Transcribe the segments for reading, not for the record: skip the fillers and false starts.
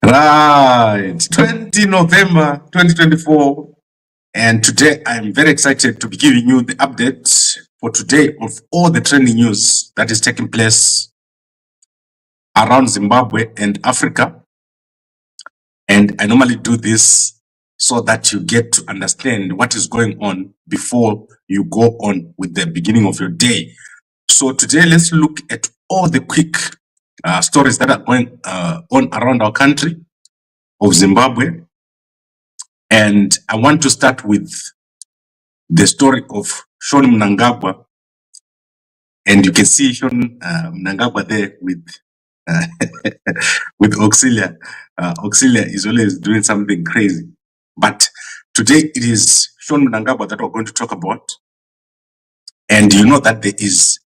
Right, 20 November 2024, and today I'm very excited to be giving you the update for today of all the trending news that is taking place around Zimbabwe and Africa. And I normally do this so that you get to understand what is going on before you go on with the beginning of your day. So today, let's look at all the quick stories that are going on around our country of Zimbabwe. And I want to start with the story of Sean Mnangagwa. And you can see Sean Mnangagwa there with with Auxilia. Auxilia is always doing something crazy. But today it is Sean Mnangagwa that we're going to talk about. And you know that there is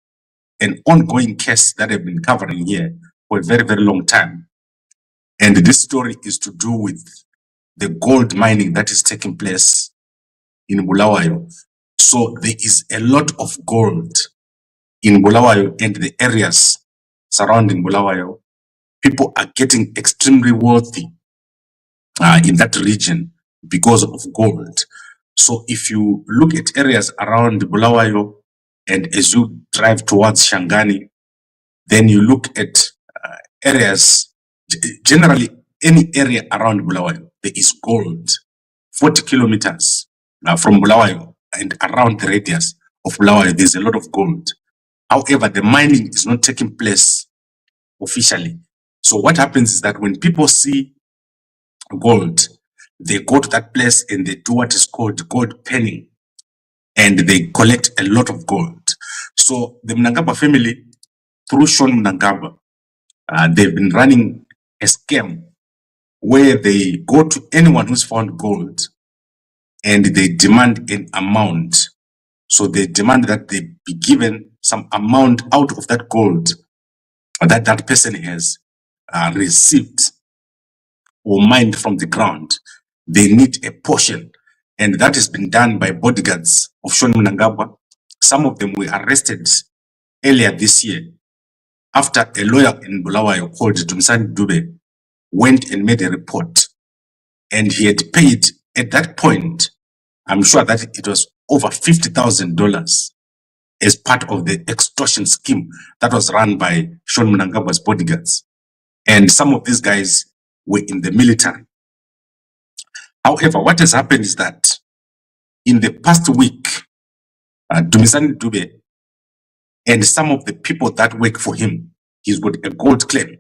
an ongoing case that I've been covering here for a very, very long time. And this story is to do with the gold mining that is taking place in Bulawayo. So there is a lot of gold in Bulawayo and the areas surrounding Bulawayo. People are getting extremely wealthy in that region because of gold. So if you look at areas around Bulawayo and as you drive towards Shangani, then you look at areas, generally any area around Bulawayo, there is gold. 40 kilometers from Bulawayo and around the radius of Bulawayo, there's a lot of gold. However, the mining is not taking place officially. So what happens is that when people see gold, they go to that place and they do what is called gold penning, and they collect a lot of gold. So the Mnangagwa family, through Sean Mnangagwa, they've been running a scam where they go to anyone who's found gold and they demand an amount. So they demand that they be given some amount out of that gold that that person has received or mined from the ground. They need a portion, and that has been done by bodyguards of Sean Mnangagwa. Some of them were arrested earlier this year after a lawyer in Bulawayo called Dumisani Dube went and made a report, and he had paid at that point, I'm sure that it was over $50,000 as part of the extortion scheme that was run by Sean Mnangagwa's bodyguards. And some of these guys were in the military. However, what has happened is that in the past week, Dumisani Dube and some of the people that work for him, he's got a gold claim.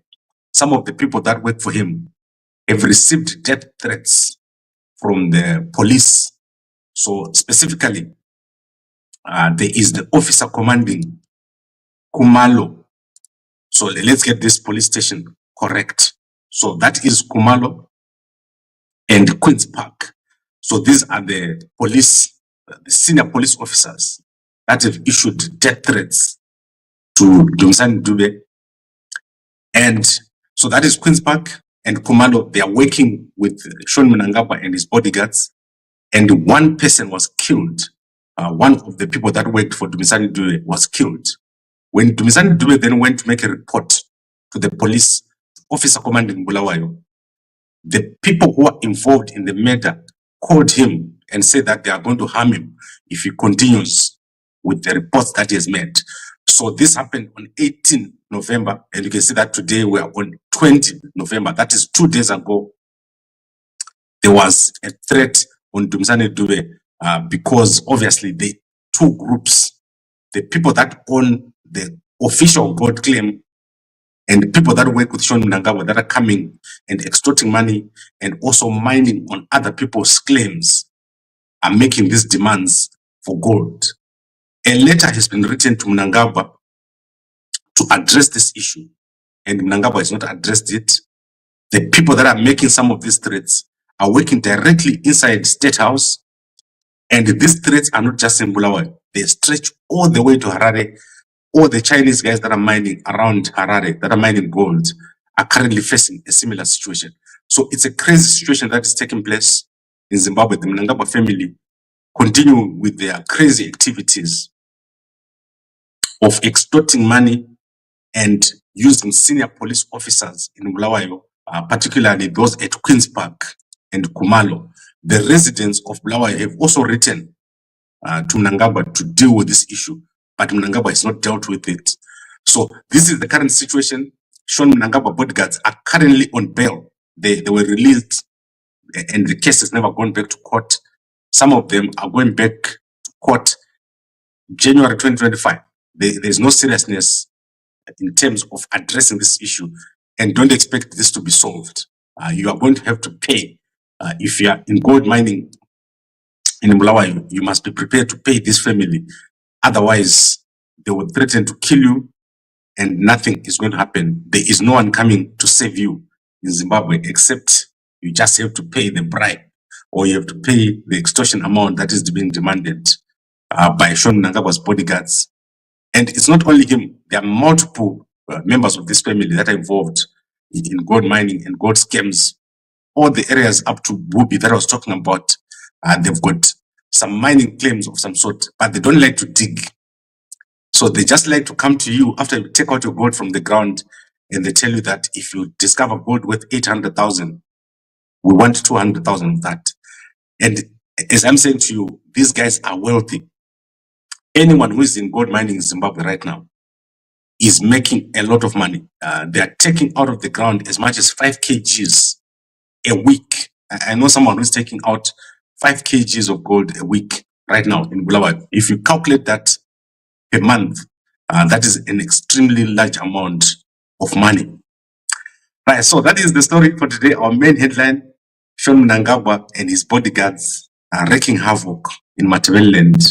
Some of the people that work for him have received death threats from the police. So specifically, there is the officer commanding Khumalo. So let's get this police station correct. So that is Khumalo and Queens Park. So these are the police, the senior police officers that have issued death threats to Dumisani Dube. And so that is Queens Park and Khumalo. They are working with Sean Mnangagwa and his bodyguards. And one person was killed. One of the people that worked for Dumisani Dube was killed. When Dumisani Dube then went to make a report to the police officer commanding Bulawayo, the people who are involved in the murder called him and said that they are going to harm him if he continues with the reports that he has made. So this happened on 18 November, and you can see that today we are on 20 November. That is 2 days ago. There was a threat on Dumisani Dube because obviously the two groups, the people that own the official gold claim and the people that work with Sean Mnangagwa that are coming and extorting money and also mining on other people's claims are making these demands for gold. A letter has been written to Mnangagwa to address this issue, and Mnangagwa has not addressed it. The people that are making some of these threats are working directly inside State House, and these threats are not just in Bulawayo. They stretch all the way to Harare. All the Chinese guys that are mining around Harare, that are mining gold, are currently facing a similar situation. So it's a crazy situation that is taking place in Zimbabwe. The Mnangagwa family continue with their crazy activities of extorting money and using senior police officers in Bulawayo, particularly those at Queens Park and Khumalo. The residents of Bulawayo have also written to Mnangagwa to deal with this issue, but Mnangagwa has not dealt with it. So this is the current situation. Sean Mnangagwa bodyguards are currently on bail. They were released and the case has never gone back to court. Some of them are going back to court January 2025. There's no seriousness in terms of addressing this issue, and don't expect this to be solved. You are going to have to pay. If you are in gold mining in Bulawayo, you must be prepared to pay this family. Otherwise, they will threaten to kill you and nothing is going to happen. There is no one coming to save you in Zimbabwe, except you just have to pay the bribe, or you have to pay the extortion amount that is being demanded by Sean Mnangagwa's bodyguards. And it's not only him. There are multiple members of this family that are involved in gold mining and gold scams. All the areas up to Bubi that I was talking about, they've got some mining claims of some sort, but they don't like to dig. So they just like to come to you after you take out your gold from the ground, and they tell you that if you discover gold worth 800,000, we want 200,000 of that. And as I'm saying to you, these guys are wealthy. Anyone who is in gold mining in Zimbabwe right now is making a lot of money. They are taking out of the ground as much as 5 kgs a week. I know someone who's taking out 5 kgs of gold a week right now in Bulawayo. If you calculate that per month, that is an extremely large amount of money. Right, so that is the story for today. Our main headline: Sean Mnangagwa and his bodyguards are wreaking havoc in Matabeleland.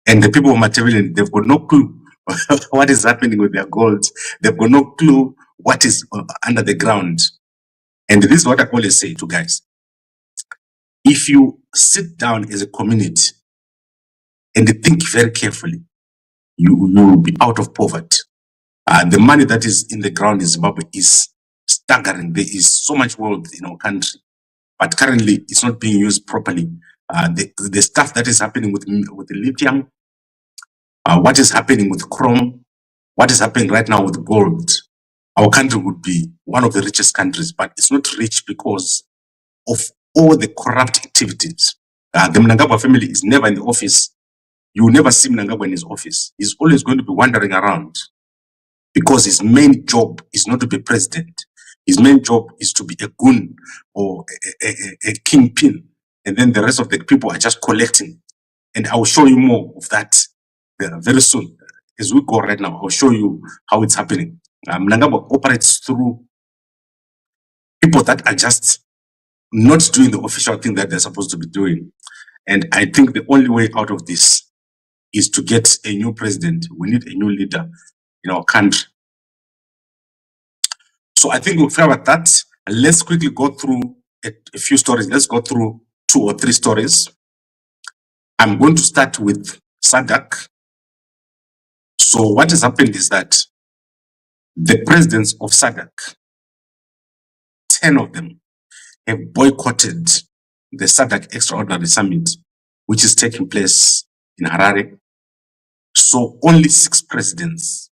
And the people of Matabeleland, they've got no clue what is happening with their gold. They've got no clue what is under the ground. And this is what I always say to guys. If you sit down as a community and think very carefully, you will be out of poverty. The money that is in the ground in Zimbabwe is staggering. There is so much wealth in our country, but currently it's not being used properly. The stuff that is happening with the lithium, what is happening with chrome, what is happening right now with gold, our country would be one of the richest countries, but it's not rich because of all the corrupt activities. The Mnangagwa family is never in the office. You will never see Mnangagwa in his office. He's always going to be wandering around because his main job is not to be president. His main job is to be a goon or a kingpin. And then the rest of the people are just collecting. And I will show you more of that very soon. As we go right now, I'll show you how it's happening. Mnangagwa operates through people that are just not doing the official thing that they're supposed to be doing. And I think the only way out of this is to get a new president. We need a new leader in our country. So I think we'll cover that. Let's quickly go through a few stories. Let's go through 2 or 3 stories. I'm going to start with SADC. So what has happened is that the presidents of SADC, 10 of them, have boycotted the SADC Extraordinary Summit, which is taking place in Harare. So only 6 presidents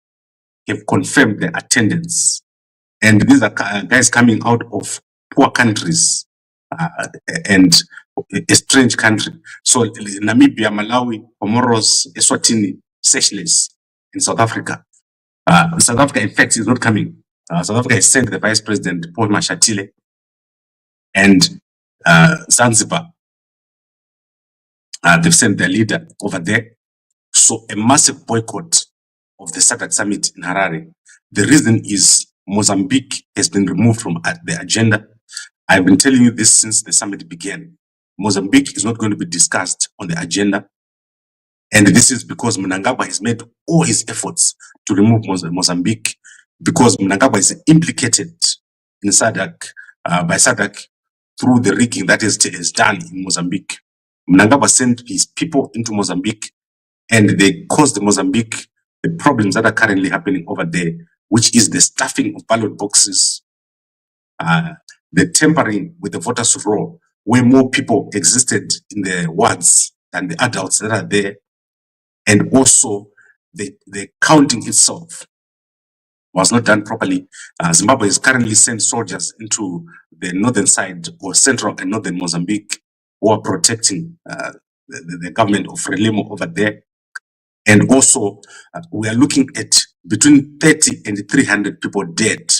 have confirmed their attendance. And these are guys coming out of poor countries and a strange country. So Namibia, Malawi, Comoros, Eswatini, Seychelles, in South Africa. South Africa, in fact, is not coming. South Africa has sent the Vice President, Paul Mashatile, and Zanzibar. They've sent their leader over there. So a massive boycott of the SADC summit in Harare. The reason is Mozambique has been removed from the agenda. I've been telling you this since the summit began. Mozambique is not going to be discussed on the agenda. And this is because Mnangagwa has made all his efforts to remove Mozambique, because Mnangagwa is implicated in SADC, by SADC through the rigging that is done in Mozambique. Mnangagwa sent his people into Mozambique, and they caused Mozambique the problems that are currently happening over there, which is the stuffing of ballot boxes, the tampering with the voters' roll, where more people existed in the wards than the adults that are there, and also the counting itself. was not done properly. Zimbabwe has currently sent soldiers into the northern side or central and northern Mozambique who are protecting the government of Frelimo over there. And also, we are looking at between 30 and 300 people dead,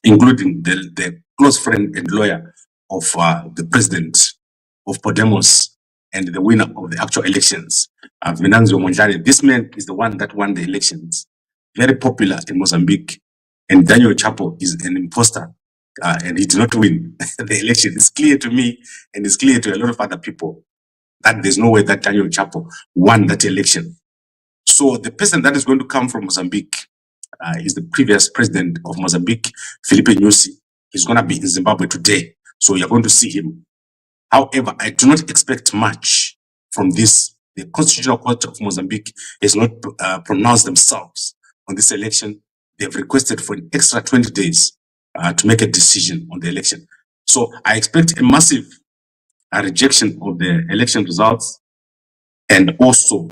including the close friend and lawyer of the president of Podemos and the winner of the actual elections, Venancio Mondlane. This man is the one that won the elections, very popular in Mozambique, and Daniel Chapo is an imposter, and he did not win the election. It's clear to me, and it's clear to a lot of other people, that there's no way that Daniel Chapo won that election. So the person that is going to come from Mozambique is the previous president of Mozambique, Filipe Nyusi. He's going to be in Zimbabwe today, so you're going to see him. However, I do not expect much from this. The Constitutional Court of Mozambique has not pronounced themselves on this election. They've requested for an extra 20 days to make a decision on the election. So I expect a massive rejection of the election results, and also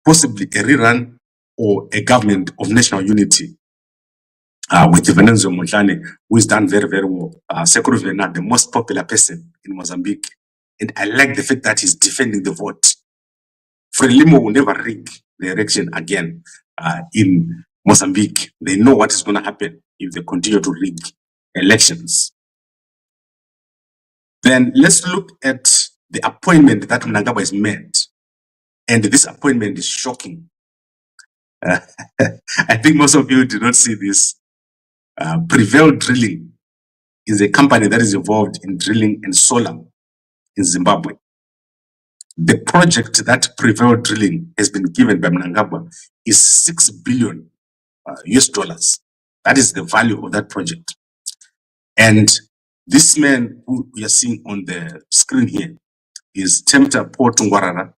possibly a rerun or a government of national unity with Venancio Mondlane, who has done very, very well. Sekuru Vena, the most popular person in Mozambique. And I like the fact that he's defending the vote. Frelimo will never rig the election again in Mozambique. They know what is going to happen if they continue to rig elections. Then let's look at the appointment that Mnangagwa has made. And this appointment is shocking. I think most of you did not see this. Prevail Drilling is a company that is involved in drilling and solar in Zimbabwe. The project that Prevail Drilling has been given by Mnangagwa is $6 billion US dollars. That is the value of that project. And this man who we are seeing on the screen here is Tempter Paul Tungwarara.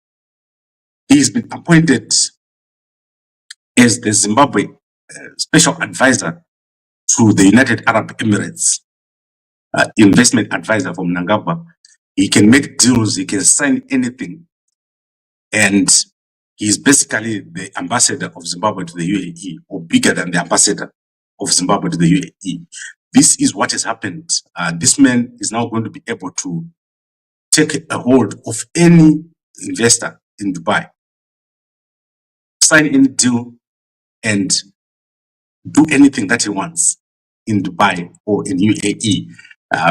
He's been appointed as the Zimbabwe special advisor to the United Arab Emirates, investment advisor for Mnangagwa. He can make deals, he can sign anything. And he's basically the ambassador of Zimbabwe to the UAE, or bigger than the ambassador of Zimbabwe to the UAE. This is what has happened. This man is now going to be able to take a hold of any investor in Dubai, sign any deal, and do anything that he wants in Dubai or in UAE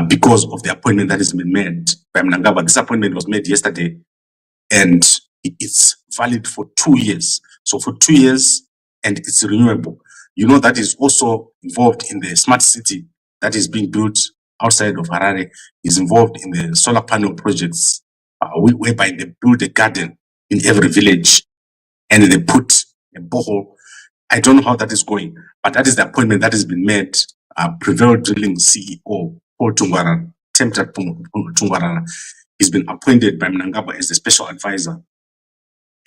because of the appointment that has been made by Mnangagwa. This appointment was made yesterday, and it's valid for 2 years. So for 2 years, and it's renewable. You know, that is also involved in the smart city that is being built outside of Harare, is involved in the solar panel projects, whereby they build a garden in every village and they put a borehole. I don't know how that is going, but that is the appointment that has been made. Prevail Drilling CEO Paul Tungwarara, Tempter Tungwarara, he's been appointed by Mnangagwa as the special advisor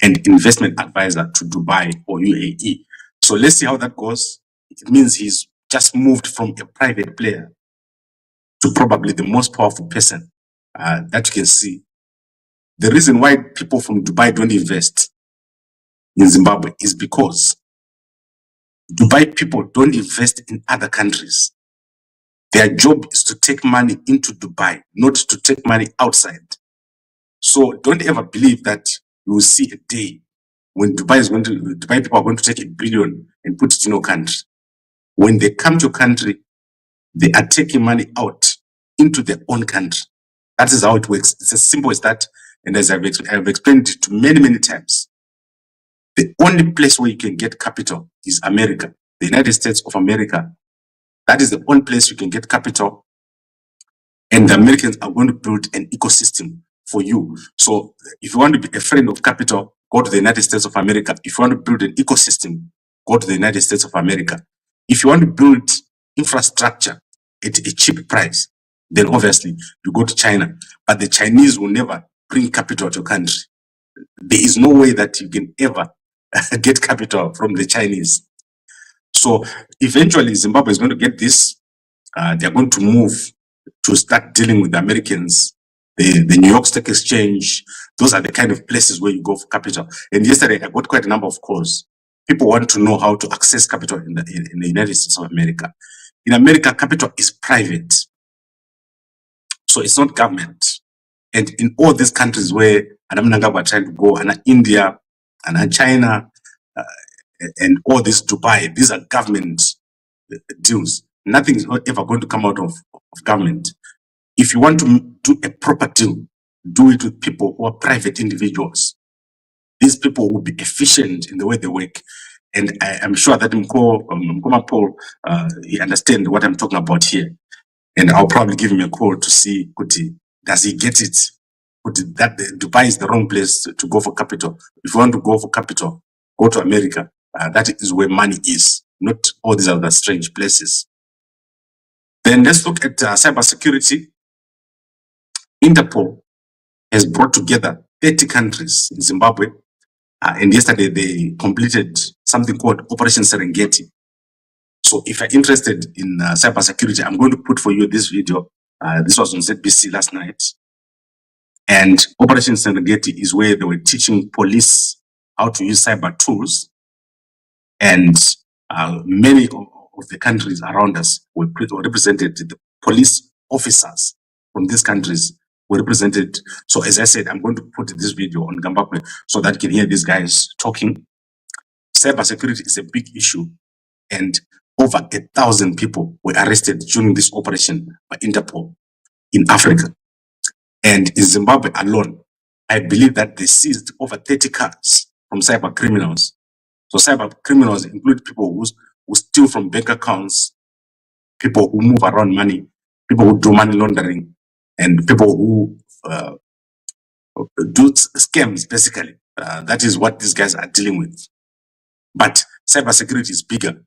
and investment advisor to Dubai or UAE. So let's see how that goes. It means he's just moved from a private player to probably the most powerful person that you can see. The reason why people from Dubai don't invest in Zimbabwe is because Dubai people don't invest in other countries. Their job is to take money into Dubai, not to take money outside. So don't ever believe that you will see a day when Dubai people are going to take $1 billion and put it in your country. When they come to your country, they are taking money out into their own country. That is how it works. It's as simple as that. And as I've explained it to many, many times, the only place where you can get capital is America, the United States of America. That is the only place you can get capital. And the Americans are going to build an ecosystem for you. So if you want to be a friend of capital, go to the United States of America. If you want to build an ecosystem, go to the United States of America. If you want to build infrastructure at a cheap price, then obviously you go to China. But the Chinese will never bring capital to your country. There is no way that you can ever get capital from the Chinese. So eventually Zimbabwe is going to get this. They're going to move to start dealing with the Americans, the New York Stock Exchange. Those are the kind of places where you go for capital. And yesterday I got quite a number of calls people want to know how to access capital in the United States of America. In America, capital is private, so it's not government. And in all these countries where Mnangagwa trying to go, and India, and China, and all this Dubai, these are government deals. Nothing is ever going to come out of government. If you want to do a proper deal, do it with people who are private individuals. These people will be efficient in the way they work. And I am sure that Mkoma Paul, he understands what I'm talking about here. And I'll probably give him a call to see, does he get it? That Dubai is the wrong place to go for capital. If you want to go for capital, go to America. That is where money is, not all these other strange places. Then let's look at cybersecurity. Interpol has brought together 30 countries in Zimbabwe. And yesterday they completed something called Operation Serengeti. So if you're interested in cybersecurity, I'm going to put for you this video. This was on ZBC last night. And Operation Serengeti is where they were teaching police how to use cyber tools. And many of the countries around us were represented. The police officers from these countries were represented. So as I said, I'm going to put this video on Gambakwe so that you can hear these guys talking. Cybersecurity is a big issue, and over 1,000 people were arrested during this operation by Interpol in Africa. And in Zimbabwe alone, I believe that they seized over 30 cars from cyber criminals. So cyber criminals include people who steal from bank accounts, people who move around money, people who do money laundering, and people who do scams, basically. That is what these guys are dealing with. But cybersecurity is bigger.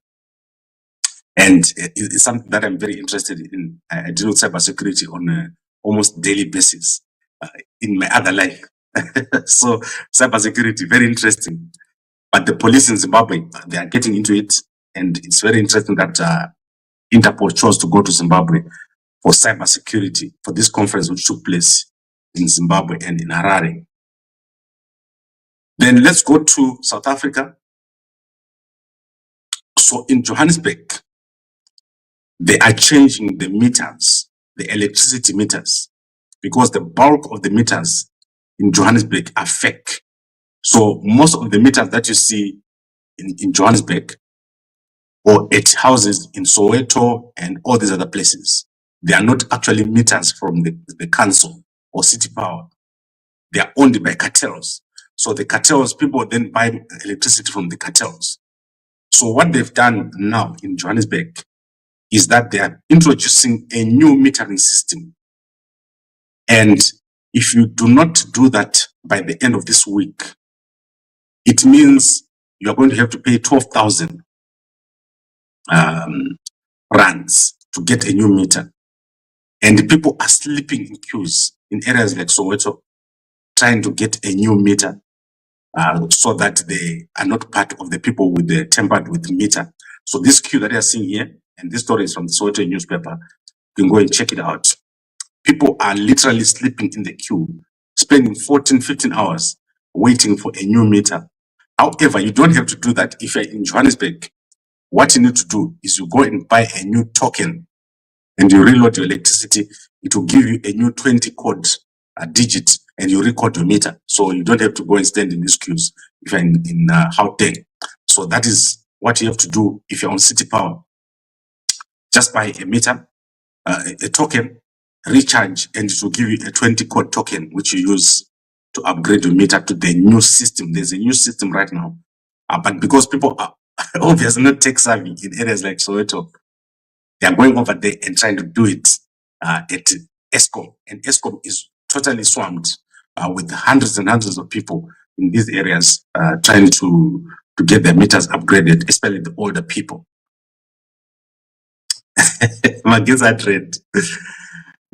And it's something that I'm very interested in. I deal with cybersecurity on an almost daily basis in my other life. So cybersecurity, very interesting. But the police in Zimbabwe, they are getting into it. And it's very interesting that Interpol chose to go to Zimbabwe for cybersecurity for this conference which took place in Zimbabwe and in Harare. Then let's go to South Africa. So in Johannesburg, they are changing the meters, the electricity meters, because the bulk of the meters in Johannesburg are fake. So most of the meters that you see in Johannesburg or at houses in Soweto and all these other places, they are not actually meters from the council or city power. They are owned by cartels. So the cartels, people then buy electricity from the cartels. So what they've done now in Johannesburg is that they are introducing a new metering system. And if you do not do that by the end of this week, it means you are going to have to pay 12,000 rands to get a new meter. And people are sleeping in queues in areas like Soweto, trying to get a new meter so that they are not part of the people with the tampered with meter. So this queue that you are seeing here, and this story is from the Soweto newspaper, you can go and check it out. People are literally sleeping in the queue, spending 14, 15 hours waiting for a new meter. However, you don't have to do that if you're in Johannesburg. What you need to do is you go and buy a new token and you reload your electricity. It will give you a new 20 code digit and you record your meter. So you don't have to go and stand in these queues if you're in Gauteng. So that is what you have to do if you're on city power. Just buy a meter, a token, recharge, and it will give you a 20 code token which you use to upgrade your meter to the new system. There's a new system right now. But because people are obviously not tech savvy in areas like Soweto, they are going over there and trying to do it at ESCOM. And ESCOM is totally swamped with hundreds and hundreds of people in these areas trying to get their meters upgraded, especially the older people. My kids are trained.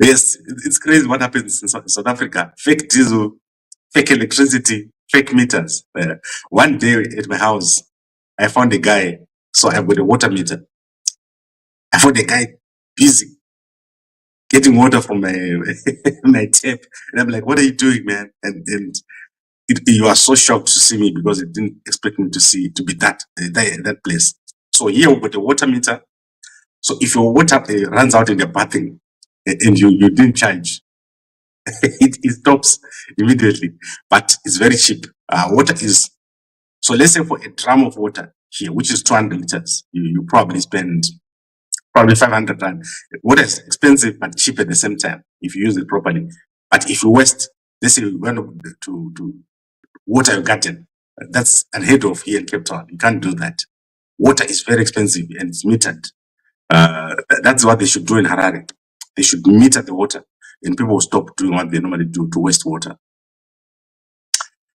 Yes, it's crazy what happens in South Africa. Fake diesel, fake electricity, fake meters. One day at my house, I found a guy. So I've got a water meter. I found a guy busy getting water from my my tap, and I'm like, "What are you doing, man?" And You are so shocked to see me because it didn't expect me to be that place. So here we've got a water meter. So if your water runs out in the bathing and you didn't charge, it stops immediately. But it's very cheap. Water is, so let's say for a drum of water here, which is 200 liters, you probably spend probably 500 rand. Water is expensive but cheap at the same time if you use it properly. But if you waste, let's say you want to water your garden, that's unheard of here in Cape Town. You can't do that. Water is very expensive and it's metered. That's what they should do in Harare. They should meter the water and people will stop doing what they normally do to waste water.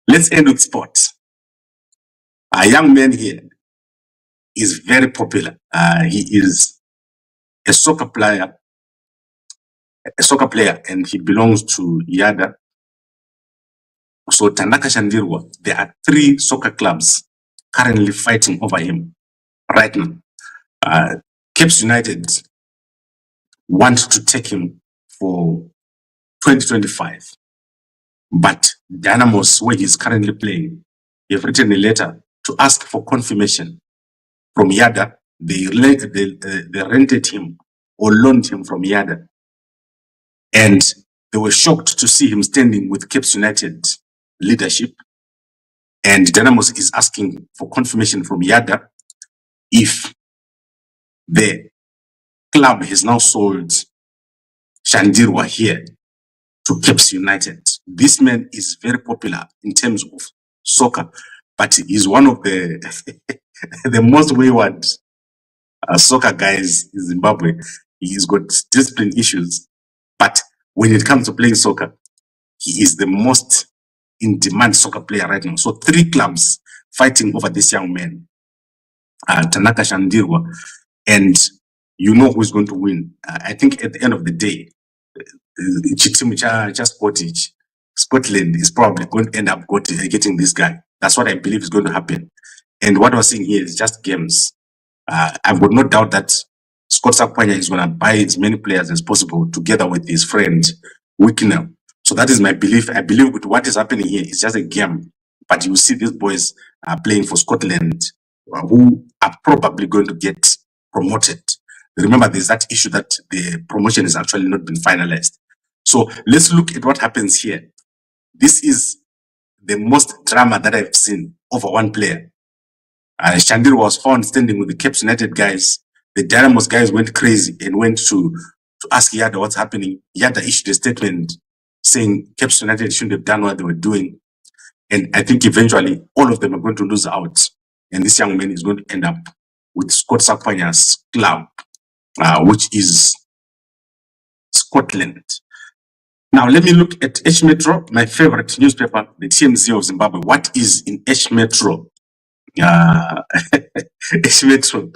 Let's end with sports. A young man here is very popular. He is a soccer player, and he belongs to Yada. So Tanaka Shandirwa, there are 3 soccer clubs currently fighting over him right now. Cape United want to take him for 2025, but Dynamos, where he's currently playing, they've written a letter to ask for confirmation from Yada. They rented him or loaned him from Yada, and they were shocked to see him standing with Cape United leadership. And Dynamos is asking for confirmation from Yada if the club has now sold Shandirwa here to Cape United. This man is very popular in terms of soccer, but he's one of the the most wayward soccer guys in Zimbabwe. He's got discipline issues, but when it comes to playing soccer, he is the most in-demand soccer player right now. So 3 clubs fighting over this young man, Tanaka Shandirwa, and you know who's going to win. I think at the end of the day, Scotland is probably going to end up getting this guy. That's what I believe is going to happen. And what we're seeing here is just games. I've got no doubt that Scott Sakwanya is going to buy as many players as possible together with his friend Wicknell. So that is my belief. I believe with what is happening here is just a game. But you see these boys playing for Scotland who are probably going to get promoted. Remember, there's that issue that the promotion has actually not been finalized. So let's look at what happens here. This is the most drama that I've seen over one player. Shandir was found standing with the Cape United guys. The Dynamos guys went crazy and went to ask Yada what's happening. Yada issued a statement saying Cape United shouldn't have done what they were doing. And I think eventually all of them are going to lose out. And this young man is going to end up with Scott Sakwanya's club, which is Scotland. Now, let me look at H Metro, my favorite newspaper, the TMZ of Zimbabwe. What is in H Metro? H Metro,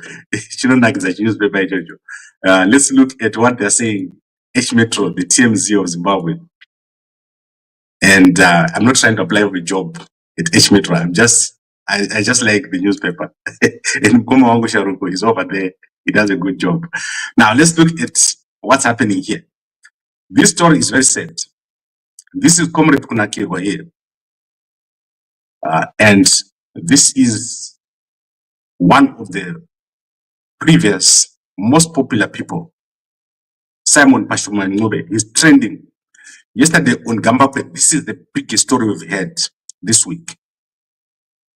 newspaper. Let's look at what they're saying. H Metro, the TMZ of Zimbabwe. And I'm not trying to apply for a job at H Metro. I just like the newspaper. And Mkoma Wangu Sharuko is over there. He does a good job. Now, let's look at what's happening here. This story is very sad. This is Comrade Kunakirwa here. And this is one of the previous most popular people, Simon Pashumanyube. He's trending. Yesterday on Gambapwe, this is the biggest story we've had this week.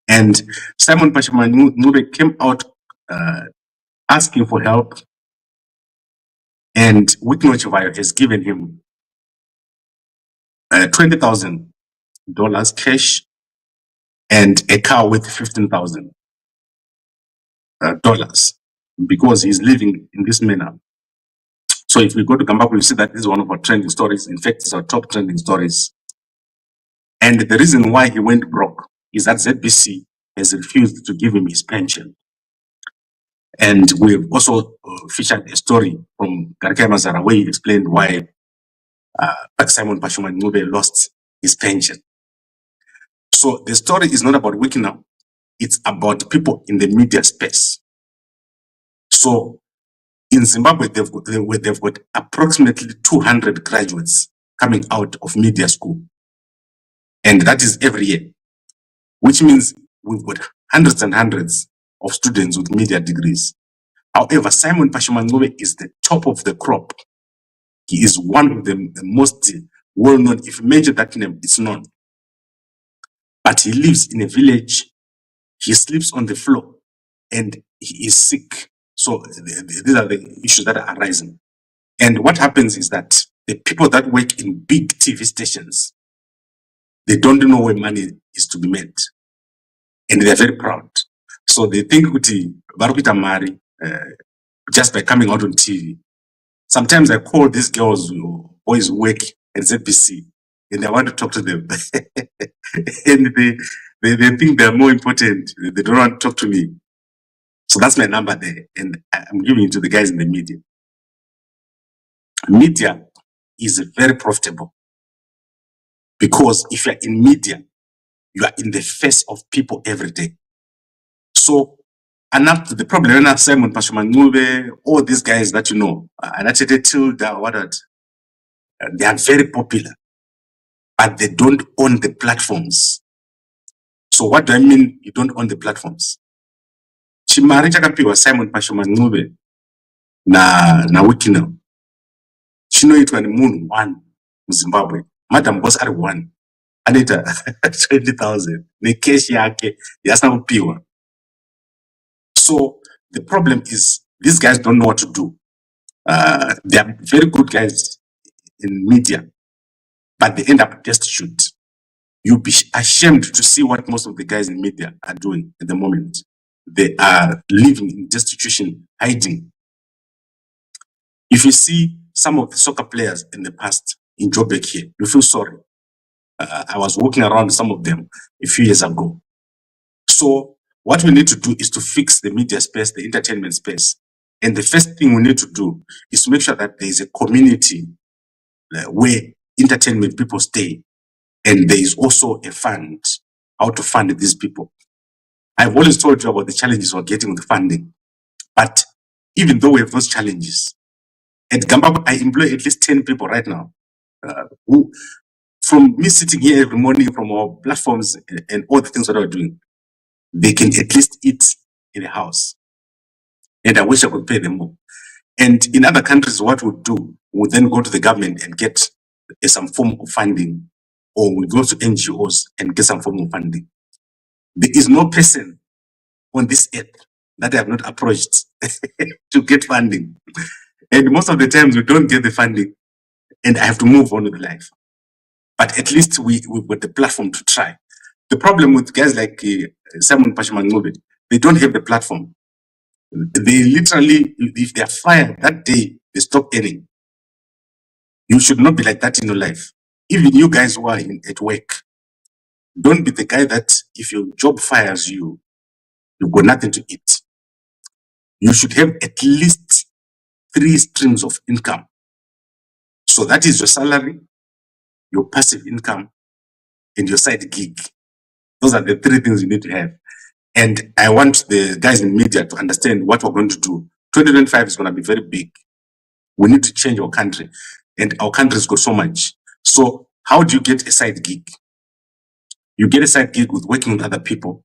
And Simon Pashumanyube came out asking for help, and Wiknochivayo has given him $20,000 cash and a car worth $15,000 because he's living in this manner. So if we go to Gambapwe, you see that this is one of our trending stories. In fact, it's our top trending stories. And the reason why he went broke is that ZBC has refused to give him his pension. And we've also featured a story from Garkai Mazara where he explained why Simon Pashumanyube lost his pension. So the story is not about Wikina, it's about people in the media space. So in Zimbabwe, they've got approximately 200 graduates coming out of media school. And that is every year, which means we've got hundreds and hundreds of students with media degrees. However, Simon Pashamangove is the top of the crop. He is one of the most well-known. If you mention that name, it's known. But he lives in a village. He sleeps on the floor and he is sick. So these are the issues that are arising. And what happens is that the people that work in big TV stations, they don't know where money is to be made. And they're very proud. So they think kuti varikuita mari just by coming out on TV. Sometimes I call these girls or boys who work at ZBC and I want to talk to them. And they think they're more important. They don't want to talk to me. So that's my number there. And I'm giving it to the guys in the media. Media is very profitable because if you're in media, you are in the face of people every day. So, enough the problem now, Simon Pashamangube, all these guys that you know, they are very popular, but they don't own the platforms. So what do I mean you don't own the platforms? Chimari chakapiwa Simon Pashamangube na Wikino. Chinoitwa ni munhu one Zimbabwe. Madam boss are one. Anita 20,000. Ne cash yake yasina kupiwa. So the problem is these guys don't know what to do. They are very good guys in media, but they end up destitute. You'll be ashamed to see what most of the guys in media are doing at the moment. They are living in destitution, hiding. If you see some of the soccer players in the past in Joburg here, you feel sorry. I was walking around some of them a few years ago. So what we need to do is to fix the media space, the entertainment space. And the first thing we need to do is to make sure that there is a community where entertainment people stay. And there is also a fund, how to fund these people. I've always told you about the challenges we're getting with funding. But even though we have those challenges, at Gamba, I employ at least 10 people right now who, from me sitting here every morning from our platforms and all the things that we're doing, they can at least eat in a house. And I wish I could pay them more. And in other countries, what we'll do, we'll then go to the government and get some form of funding, or we go to NGOs and get some form of funding. There is no person on this earth that I have not approached to get funding. And most of the times we don't get the funding and I have to move on with life. But at least we've got the platform to try. The problem with guys like Simon Pashamangube, they don't have the platform. They literally, if they are fired that day, they stop earning. You should not be like that in your life. Even you guys who are at work, don't be the guy that if your job fires you, you've got nothing to eat. You should have at least 3 streams of income. So that is your salary, your passive income, and your side gig. Those are the 3 things you need to have. And I want the guys in media to understand what we're going to do. 2025 is going to be very big. We need to change our country. And our country's got so much. So how do you get a side gig? You get a side gig with working with other people.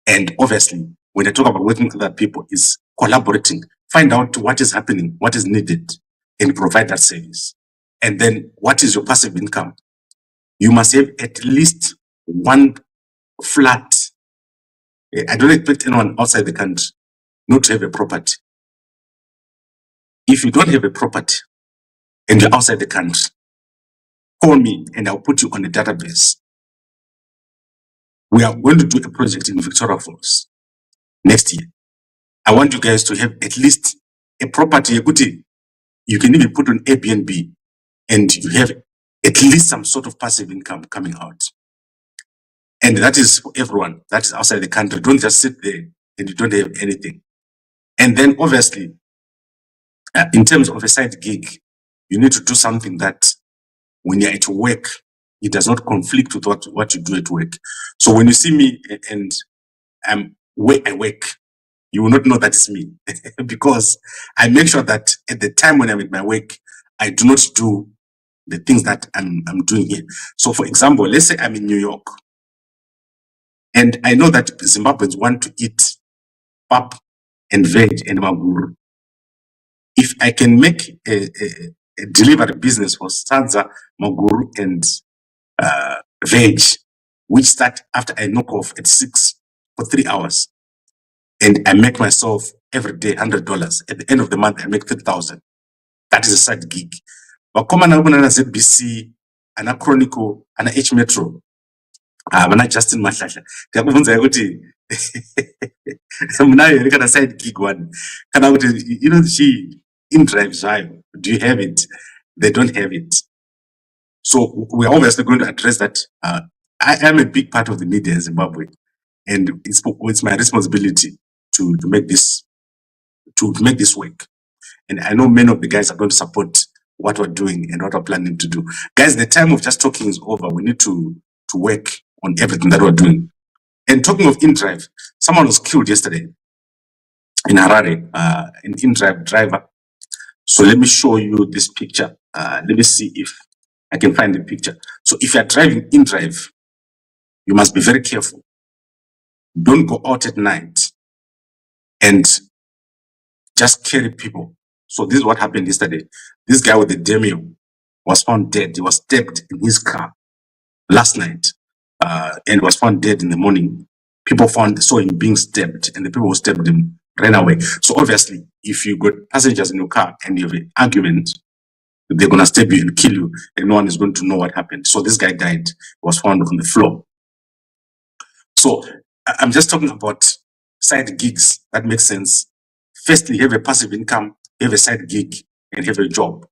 And obviously, when I talk about working with other people, is collaborating. Find out what is happening, what is needed, and provide that service. And then what is your passive income? You must have at least 1 flat. I don't expect anyone outside the country not to have a property. If you don't have a property and you're outside the country, call me and I'll put you on a database. We are going to do a project in Victoria Falls next year. I want you guys to have at least a property. You can even put on Airbnb and you have at least some sort of passive income coming out. And that is for everyone that is outside the country. Don't just sit there and you don't have anything. And then obviously, in terms of a side gig, you need to do something that when you're at work, it does not conflict with what you do at work. So when you see me and I'm where I work, you will not know that it's me because I make sure that at the time when I'm at my work, I do not do the things that I'm doing here. So for example, let's say I'm in New York and I know that Zimbabweans want to eat pap and veg and maguru. If I can make a delivery business for sadza, maguru and veg, which start after I knock off at 6 for 3 hours, and I make myself every day $100. At the end of the month, I make 3,000. That is a side gig. But come on, ZBC, ana Chronicle, ana H Metro, ana Justin Mashasha. Ndiyakubvunza kuti munayo here kana side gig one. Kana kuti she in drive zvayo. Do you have it? They don't have it. So we are obviously going to address that. I am a big part of the media in Zimbabwe, and it's my responsibility to make this work. And I know many of the guys are going to support what we're doing and what we're planning to do. Guys, the time of just talking is over. We need to work on everything that we're doing. And talking of InDrive, someone was killed yesterday in Harare, an InDrive driver. So let me show you this picture. Let me see if I can find the picture. So if you're driving InDrive, you must be very careful. Don't go out at night and just carry people. So this is what happened yesterday. This guy with the Demio was found dead. He was stabbed in his car last night and was found dead in the morning. People saw him being stabbed, and the people who stabbed him ran away. So obviously, if you got passengers in your car and you have an argument, they're going to stab you and kill you, and no one is going to know what happened. So this guy died, was found on the floor. So I'm just talking about side gigs that make sense. Firstly, have a passive income, have a side gig, and have a job.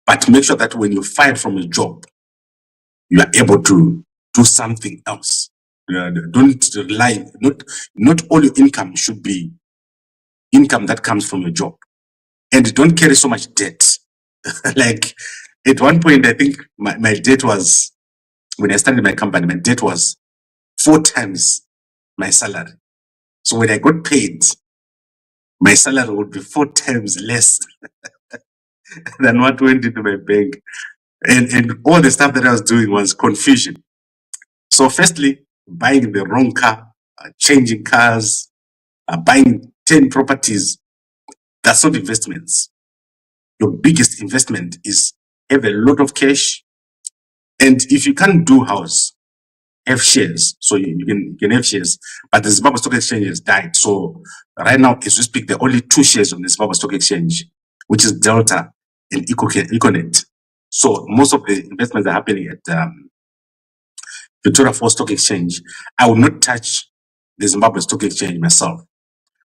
But make sure that when you're fired from a job, you are able to do something else. Don't rely, not all your income should be income that comes from your job. And don't carry so much debt. Like at one point, I think my debt was, when I started my company, my debt was 4 times my salary. So when I got paid, my salary would be 4 times less than what went into my bank. And all the stuff that I was doing was confusion. So firstly, buying the wrong car, changing cars, buying 10 properties, that's not investments. Your biggest investment is have a lot of cash. And if you can't do house, have shares. So you can have shares. But the Zimbabwe Stock Exchange has died. So right now, as we speak, there are only 2 shares on the Zimbabwe Stock Exchange, which is Delta and Econet. So most of the investments are happening at Victoria Falls Stock Exchange. I will not touch the Zimbabwe Stock Exchange myself.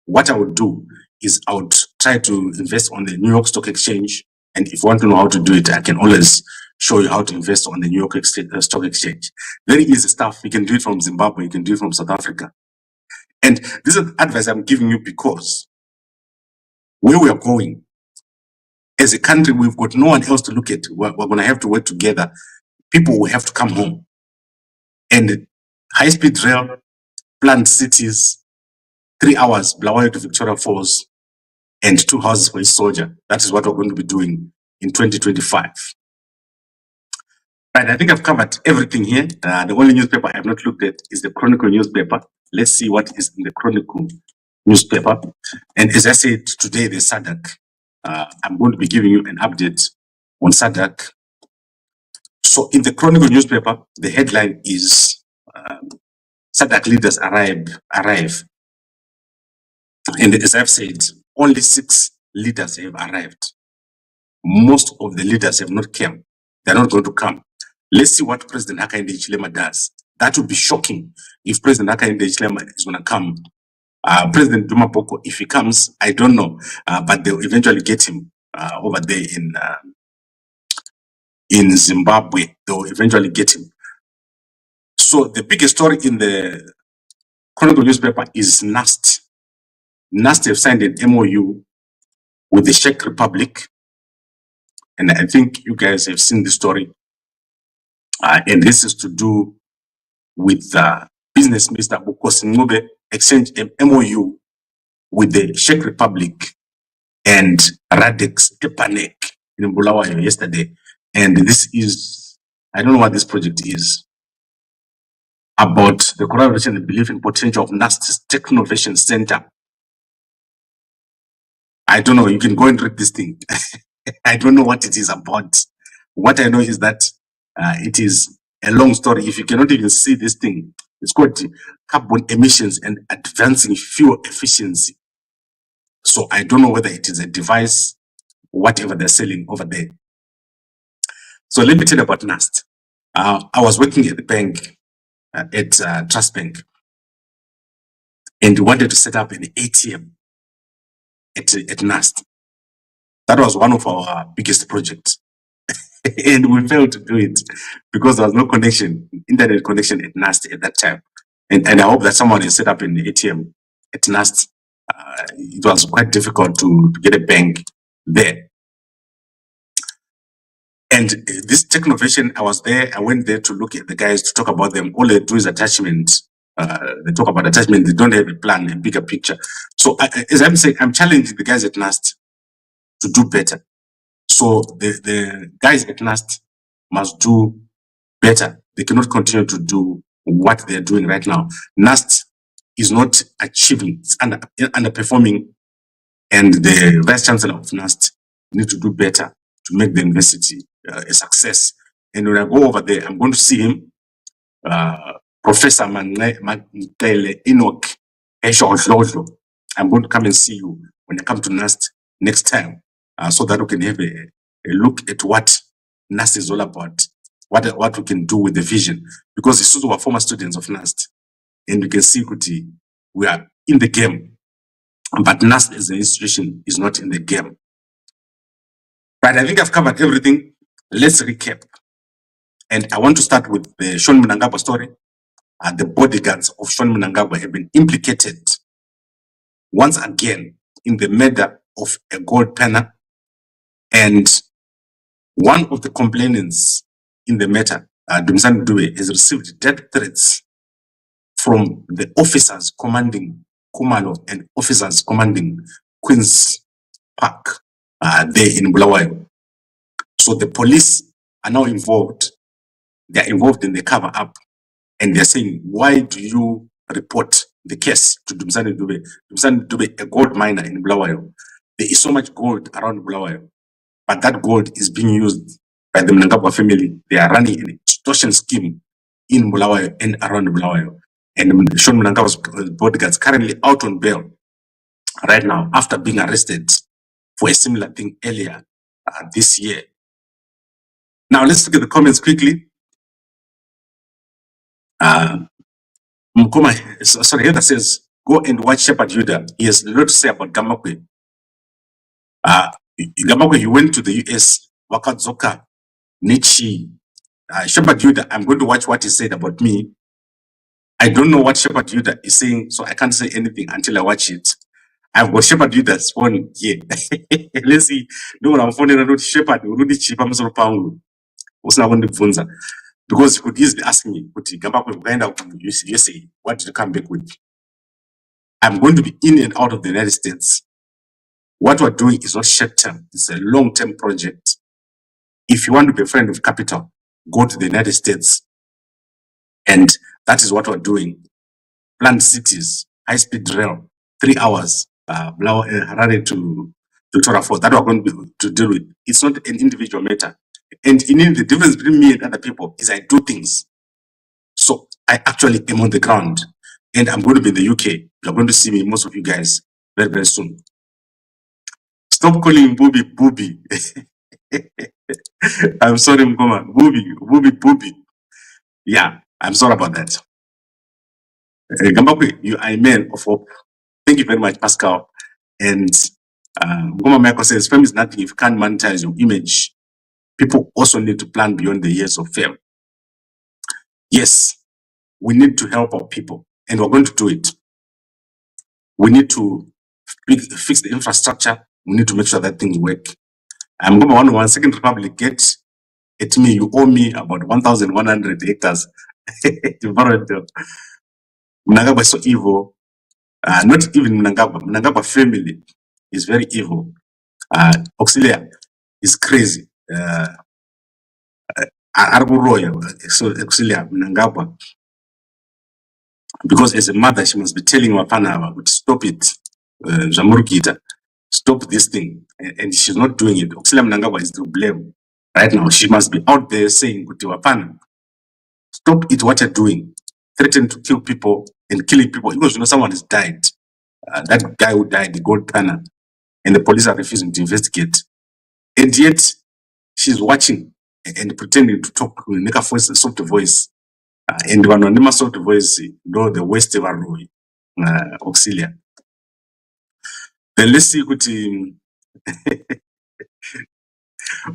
What I would do is I would try to invest on the New York Stock Exchange. And if you want to know how to do it, I can always show you how to invest on the New York Stock Exchange. Very easy stuff. You can do it from Zimbabwe. You can do it from South Africa. And this is advice I'm giving you because where we are going, as a country, we've got no one else to look at. We're going to have to work together. People will have to come home. And high-speed rail, planned cities, 3 hours, Bulawayo to Victoria Falls, and 2 houses for a soldier. That is what we're going to be doing in 2025. Right, I think I've covered everything here. The only newspaper I have not looked at is the Chronicle newspaper. Let's see what is in the Chronicle newspaper. And as I said, today the SADC. I'm going to be giving you an update on SADC. So in the Chronicle newspaper, the headline is SADC leaders arrive. And as I've said, only 6 leaders have arrived. Most of the leaders have not come. They're not going to come. Let's see what President Hakainde Hichilema does. That would be shocking if President Hakainde Hichilema is going to come. President Duma Boko, if he comes, I don't know, but they'll eventually get him over there in Zimbabwe. They'll eventually get him. So the biggest story in the Chronicle newspaper is NUST. NUST have signed an MOU with the Czech Republic, and I think you guys have seen the story. And this is to do with Business Minister Bukosi Ncube exchange MOU with the Czech Republic and Radek Stepanek in Bulawayo yesterday. And this is, I don't know what this project is, about the collaboration and belief in potential of NUST's Technovation Center. I don't know, you can go and read this thing. I don't know what it is about. What I know is that it is a long story. If you cannot even see this thing, it's called carbon emissions and advancing fuel efficiency. So I don't know whether it is a device, whatever they're selling over there. So let me tell you about NUST. I was working at the bank, at Trust Bank, and we wanted to set up an ATM at NUST. That was one of our biggest projects. And we failed to do it because there was no connection, internet connection at NUST at that time. And I hope that someone has set up an ATM at NUST. It was quite difficult to get a bank there. And this Technovation, I was there, I went there to look at the guys, to talk about them. All they do is attachment. They talk about attachment, they don't have a plan, a bigger picture. So as I'm saying, I'm challenging the guys at NUST to do better. So the guys at NUST must do better. They cannot continue to do what they're doing right now. NUST is not achieving, it's underperforming, and the Vice Chancellor of NUST need to do better to make the university a success. And when I go over there, I'm going to see him, Professor Mnangagwa Enoch Esho. I'm going to come and see you when I come to NUST next time, so that we can have a look at what NUST is all about, what we can do with the vision. Because it's also our former students of NUST, and you can see we are in the game, but NUST as an institution is not in the game. But I think I've covered everything. Let's recap. And I want to start with the Sean Mnangagwa story. The bodyguards of Sean Mnangagwa have been implicated once again in the murder of a gold penner. And one of the complainants in the matter, Dumisani Dube, has received death threats from the officers commanding Khumalo and officers commanding Queens Park there in Bulawayo. So the police are now involved. They're involved in the cover up, and they're saying, why do you report the case to Dumisani Dube? Dumisani Dube, a gold miner in Bulawayo. There is so much gold around Bulawayo, but that gold is being used by the Mnangagwa family. They are running an extortion scheme in Bulawayo and around Bulawayo. And Sean Mnangagwa's bodyguards currently out on bail right now after being arrested for a similar thing earlier this year. Now let's look at the comments quickly. Mkoma, sorry, Heather says, go and watch Shepherd Yuda. He has a lot to say about Gamakwe. Gamakwe, you went to the US, Wakadzoka, Nichi. Shepherd Yuda, I'm going to watch what he said about me. I don't know what Shepherd Yuda is saying, so I can't say anything until I watch it. I've got Shepherd Yuda's phone here. Let's see. No, I'm phoning not Shepherd, because you could easily ask me, what did you say? What did you come back with? I'm going to be in and out of the United States. What we're doing is not short term, it's a long-term project. If you want to be a friend of capital, go to the United States. And that is what we're doing. Planned cities, high-speed rail, 3 hours, Harare to Torafo. That we're going to deal with. It's not an individual matter. And in the difference between me and other people is I do things. So I actually am on the ground. And I'm going to be in the UK. You're going to see me, most of you guys, very, very soon. Stop calling Booby Booby. I'm sorry, Mkoma. Booby. Yeah, I'm sorry about that. Gambakwe, you are a man of hope. Thank you very much, Pascal. And Mkoma Michael says, fame is nothing if you can't monetize your image. People also need to plan beyond the years of fame. Yes, we need to help our people, and we're going to do it. We need to fix the infrastructure. We need to make sure that things work. I'm going to 1 Second Republic, get at me, you owe me about 1,100 hectares. Mnangagwa is so evil. Not even Mnangagwa. Mnangagwa family is very evil. Auxilia is crazy. So Mnangagwa, because as a mother she must be telling Wapana to stop it, Zamurukita, stop this thing, and she's not doing it. Auxilia Mnangagwa is to blame right now. She must be out there saying to Wapana, stop it, what you're doing, threatening to kill people and killing people, because someone has died. That guy who died, the gold planner, and the police are refusing to investigate. And yet, she's watching and pretending to talk, make a voice, a soft voice. And one of them soft voice, the West ever Auxilia. Then let's see what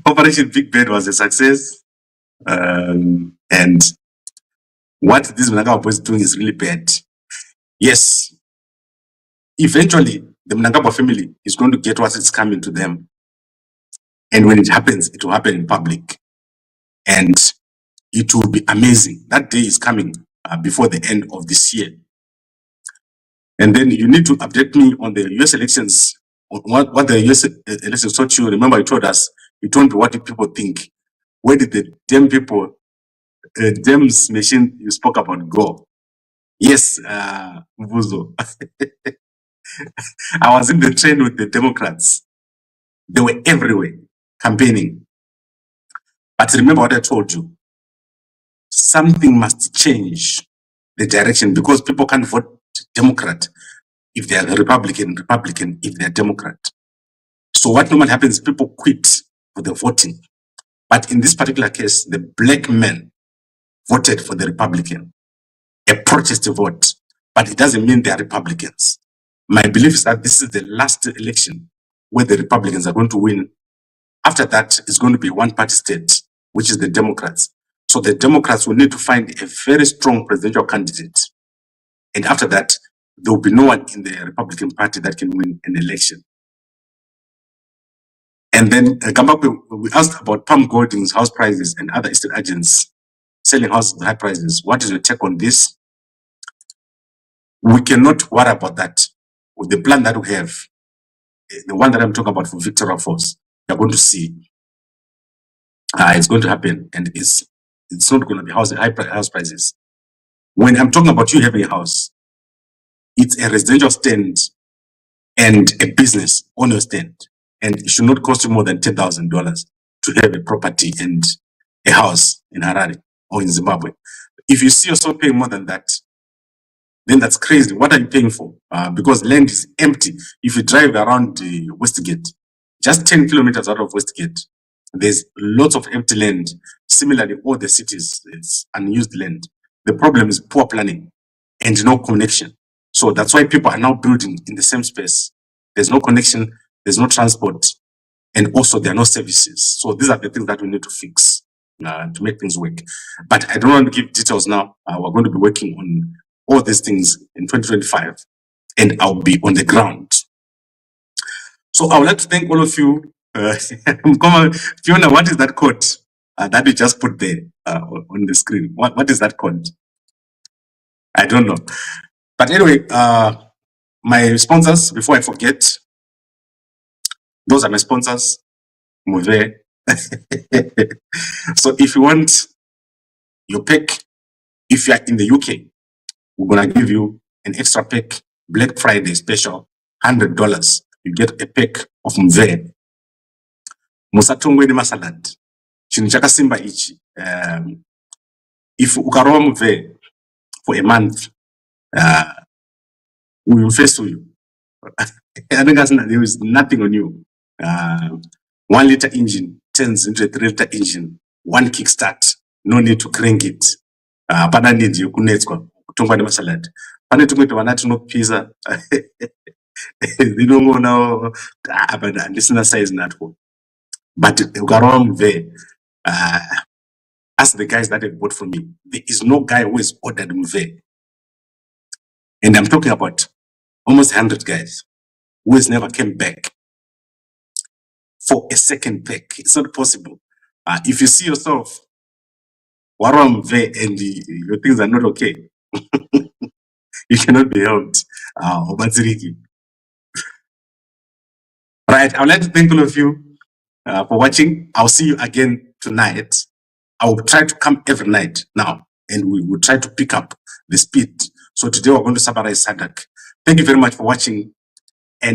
Operation Big Bed was a success. And what this Mnangagwa is doing is really bad. Yes, eventually, the Mnangagwa family is going to get what is coming to them. And when it happens, it will happen in public. And it will be amazing. That day is coming before the end of this year. And then you need to update me on the US elections, what the US elections taught you. Remember, you told us, you told me what did people think. Where did the damn people, James machine you spoke about go? Yes, Mvuzo. I was in the train with the Democrats. They were everywhere campaigning. But remember what I told you. Something must change the direction, because people can't vote Democrat if they are Republican if they are Democrat. So what normally happens, people quit for the voting. But in this particular case, the black men voted for the Republican, a protest vote, but it doesn't mean they are Republicans. My belief is that this is the last election where the Republicans are going to win. After that, it's going to be one-party state, which is the Democrats. So the Democrats will need to find a very strong presidential candidate. And after that, there will be no one in the Republican Party that can win an election. And then we asked about Palm Golding's house prices and other estate agents selling houses at high prices. What is your take on this? We cannot worry about that. With the plan that we have, the one that I'm talking about for Victoria Falls, you're going to see it's going to happen, and it's not going to be high house prices. When I'm talking about you having a house, it's a residential stand and a business on your stand, and it should not cost you more than $10,000 to have a property and a house in Harare or in Zimbabwe. If you see yourself paying more than that, then that's crazy. What are you paying for? Because land is empty. If you drive around Westgate, just 10 kilometers out of Westgate, there's lots of empty land. Similarly, all the cities, it's unused land. The problem is poor planning and no connection. So that's why people are now building in the same space. There's no connection, there's no transport, and also there are no services. So these are the things that we need to fix to make things work. But I don't want to give details now. We're going to be working on all these things in 2025, and I'll be on the ground. So I would like to thank all of you. Fiona, what is that code that you just put there on the screen? What is that code? I don't know. But anyway, my sponsors, before I forget, those are my sponsors. Move. So if you want your pack, if you are in the UK, we're gonna give you an extra pack, Black Friday special, $100. You get a pack of mve. Musatongwe ni masalad. Chinichaka simba ichi. If ukaroa mve for a month, we will face you. I think there is nothing on you. 1 liter engine turns into a 3 liter engine. One kickstart. No need to crank it. Pana need you kunetskwa. Kutongwa ni masalad. Pane tumwetu wanati no pizza. They don't know now. But this is size not one. But ukaroa mve. Ask the guys that have bought from me. There is no guy who has ordered mve. And I'm talking about almost 100 guys who has never came back for a second pack. It's not possible. If you see yourself waram ve and your things are not okay, you cannot be helped. Right. I would like to thank all of you for watching. I'll see you again tonight. I will try to come every night now, and we will try to pick up the speed. So today we're going to summarize SADC. Thank you very much for watching.